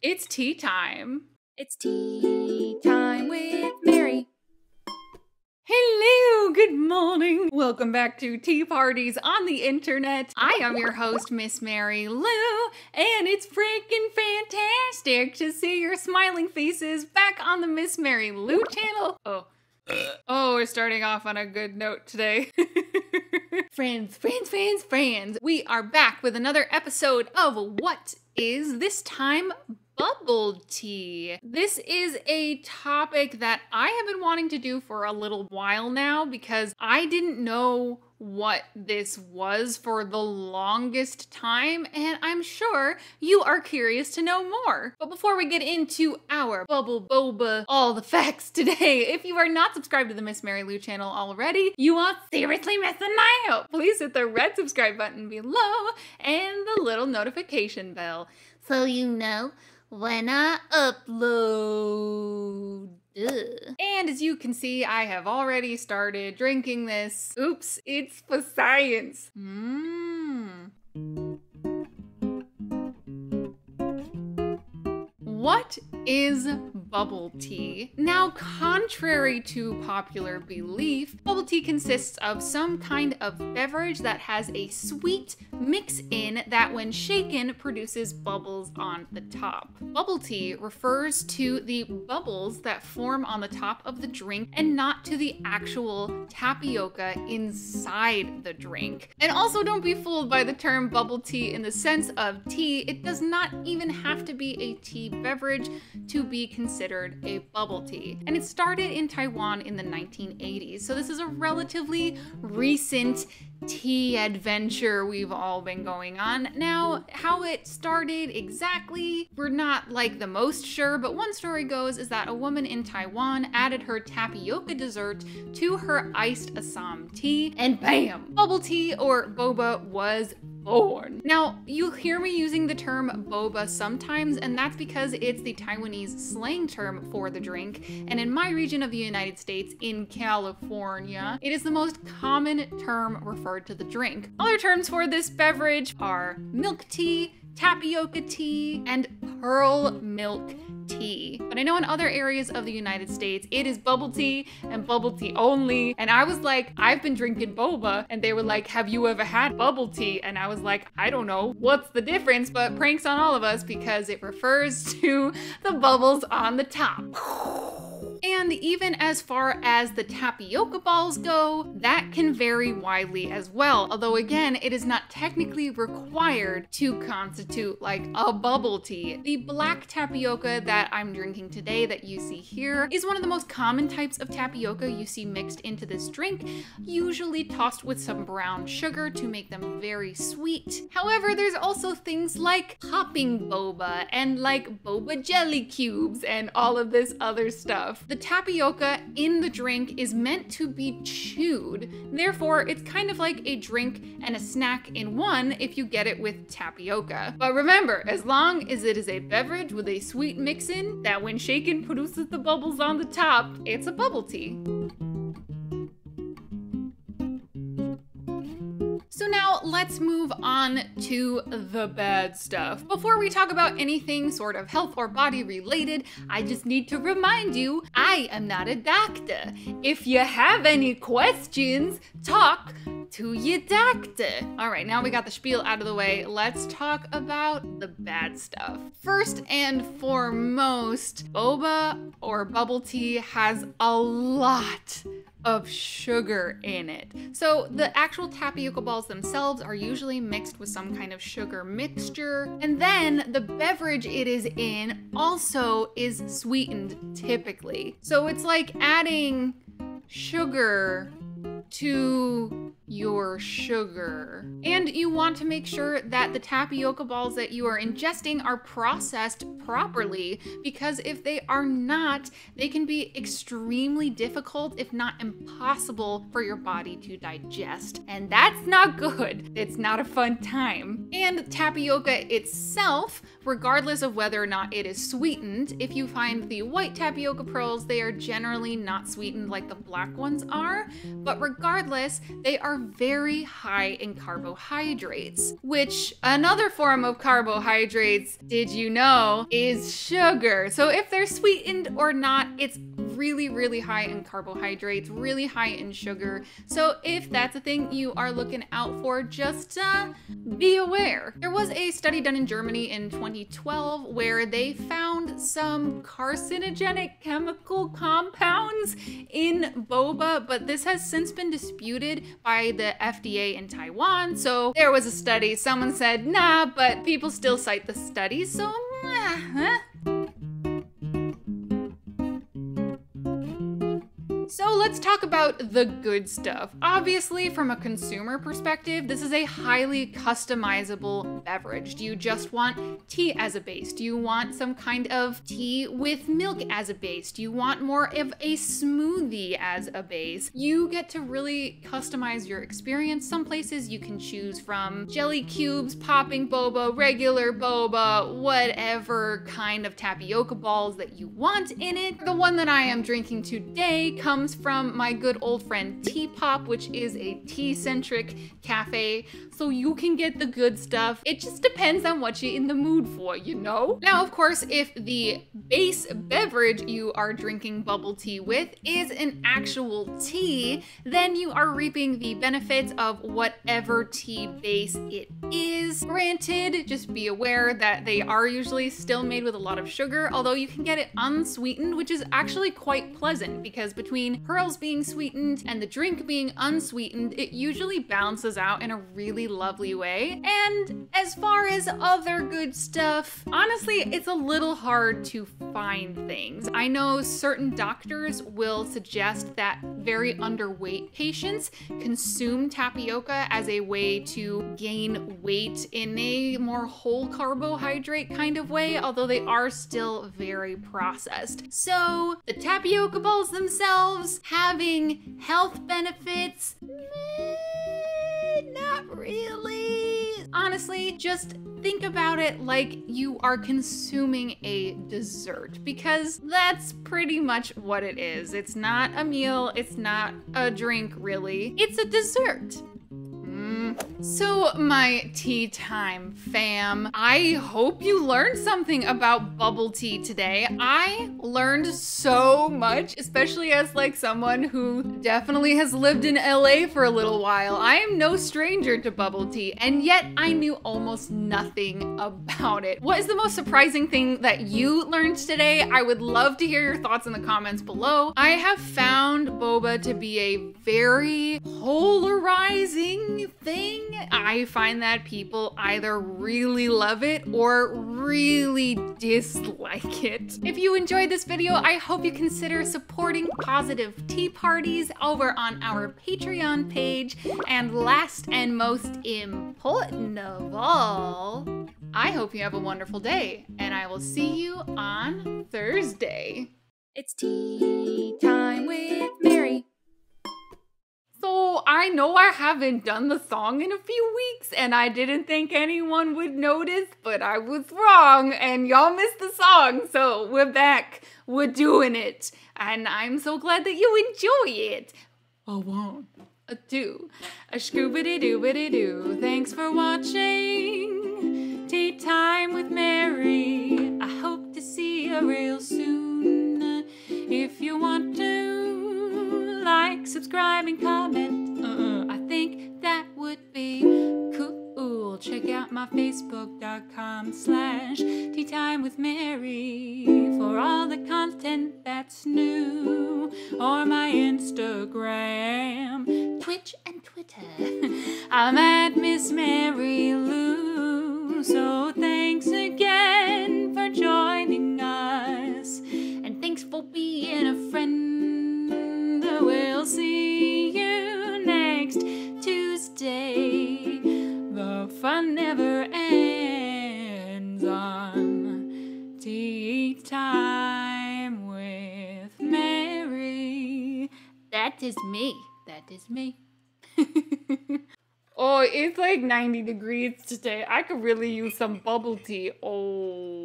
It's tea time. It's tea time with Mary. Hello, good morning. Welcome back to Tea Parties on the Internet. I am your host, Miss Mary Lou, and it's freaking fantastic to see your smiling faces back on the Miss Mary Lou channel. Oh, we're starting off on a good note today. Friends, we are back with another episode of What Is This Time? Bubble tea. This is a topic that I have been wanting to do for a little while now because I didn't know what this was for the longest time, and I'm sure you are curious to know more. But before we get into our bubble boba, all the facts today, if you are not subscribed to the Miss Mary Lou channel already, you are seriously missing out. Please hit the red subscribe button below and the little notification bell so you know when I upload. And as you can see, I have already started drinking this. Oops, it's for science. What is bubble tea? Now, contrary to popular belief, bubble tea consists of some kind of beverage that has a sweet mix in that when shaken produces bubbles on the top. Bubble tea refers to the bubbles that form on the top of the drink and not to the actual tapioca inside the drink. And also don't be fooled by the term bubble tea in the sense of tea. It does not even have to be a tea beverage to be considered a bubble tea. And it started in Taiwan in the 1980s. So this is a relatively recent tea adventure we've all been going on. Now, how it started exactly, we're not like the most sure, but one story goes is that a woman in Taiwan added her tapioca dessert to her iced Assam tea, and bam! Bubble tea or boba was born. Now, you'll hear me using the term boba sometimes, and that's because it's the Taiwanese slang term for the drink, and in my region of the United States, in California, it is the most common term referred to the drink. Other terms for this beverage are milk tea, tapioca tea, and pearl milk tea. But I know in other areas of the United States, it is bubble tea and bubble tea only. And I was like, I've been drinking boba. And they were like, have you ever had bubble tea? And I was like, I don't know. What's the difference? But pranks on all of us because it refers to the bubbles on the top. And even as far as the tapioca balls go, that can vary widely as well. Although again, it is not technically required to constitute like a bubble tea. The black tapioca that I'm drinking today that you see here is one of the most common types of tapioca you see mixed into this drink, usually tossed with some brown sugar to make them very sweet. However, there's also things like popping boba and like boba jelly cubes and all of this other stuff. The tapioca in the drink is meant to be chewed. Therefore, it's kind of like a drink and a snack in one if you get it with tapioca. But remember, as long as it is a beverage with a sweet mix-in that when shaken produces the bubbles on the top, it's a bubble tea. So now let's move on to the bad stuff. Before we talk about anything sort of health or body related, I just need to remind you, I am not a doctor. If you have any questions, talk to your doctor. All right, now we got the spiel out of the way. Let's talk about the bad stuff. First and foremost, boba or bubble tea has a lot of sugar in it. So the actual tapioca balls themselves are usually mixed with some kind of sugar mixture. And then the beverage it is in also is sweetened typically. So it's like adding sugar to your sugar. And you want to make sure that the tapioca balls that you are ingesting are processed properly, because if they are not, they can be extremely difficult, if not impossible, for your body to digest. And that's not good. It's not a fun time. And tapioca itself, regardless of whether or not it is sweetened, if you find the white tapioca pearls, they are generally not sweetened like the black ones are. But regardless, they are very high in carbohydrates, which another form of carbohydrates, did you know, is sugar. So if they're sweetened or not, it's really, really high in carbohydrates, really high in sugar. So if that's a thing you are looking out for, just be aware. There was a study done in Germany in 2012 where they found some carcinogenic chemical compounds in boba, but this has since been disputed by the FDA in Taiwan. So there was a study, someone said nah, but people still cite the study, so So let's talk about the good stuff. Obviously, from a consumer perspective, this is a highly customizable beverage. Do you just want tea as a base? Do you want some kind of tea with milk as a base? Do you want more of a smoothie as a base? You get to really customize your experience. Some places you can choose from jelly cubes, popping boba, regular boba, whatever kind of tapioca balls that you want in it. The one that I am drinking today comes from my good old friend Tea Pop, which is a tea-centric cafe, so you can get the good stuff. It just depends on what you're in the mood for, you know? Now, of course, if the base beverage you are drinking bubble tea with is an actual tea, then you are reaping the benefits of whatever tea base it is. Granted, just be aware that they are usually still made with a lot of sugar, although you can get it unsweetened, which is actually quite pleasant because between pearls being sweetened and the drink being unsweetened, it usually balances out in a really lovely way. And as far as other good stuff, honestly, it's a little hard to find things. I know certain doctors will suggest that very underweight patients consume tapioca as a way to gain weight in a more whole carbohydrate kind of way, although they are still very processed. So the tapioca balls themselves having health benefits, not really. Honestly, just think about it like you are consuming a dessert, because that's pretty much what it is. It's not a meal, it's not a drink really, it's a dessert. So my tea time fam, I hope you learned something about bubble tea today. I learned so much, especially as like someone who definitely has lived in LA for a little while. I am no stranger to bubble tea, and yet I knew almost nothing about it. What is the most surprising thing that you learned today? I would love to hear your thoughts in the comments below. I have found boba to be a very polarizing thing. I find that people either really love it or really dislike it. If you enjoyed this video, I hope you consider supporting positive tea parties over on our Patreon page. And last and most important of all, I hope you have a wonderful day, and I will see you on Thursday. It's tea time with Mary. So I know I haven't done the song in a few weeks, and I didn't think anyone would notice, but I was wrong, and y'all missed the song, so we're back. We're doing it, and I'm so glad that you enjoy it. A one, a two, a scoobity-doo-bitty-doo. Thanks for watching Tea Time with Mary. I hope to see you real soon. If you want to like, subscribe, and comment, I think that would be cool. Check out my facebook.com/teatimewithmary for all the content that's new, or my Instagram, Twitch, and Twitter. I'm at Miss Mary Lou. So thanks again for joining us, and thanks for being a friend. We'll see you next Tuesday. The fun never ends on Tea Time with Mary. That is me. That is me. Oh, it's like 90 degrees today. I could really use some bubble tea. Oh.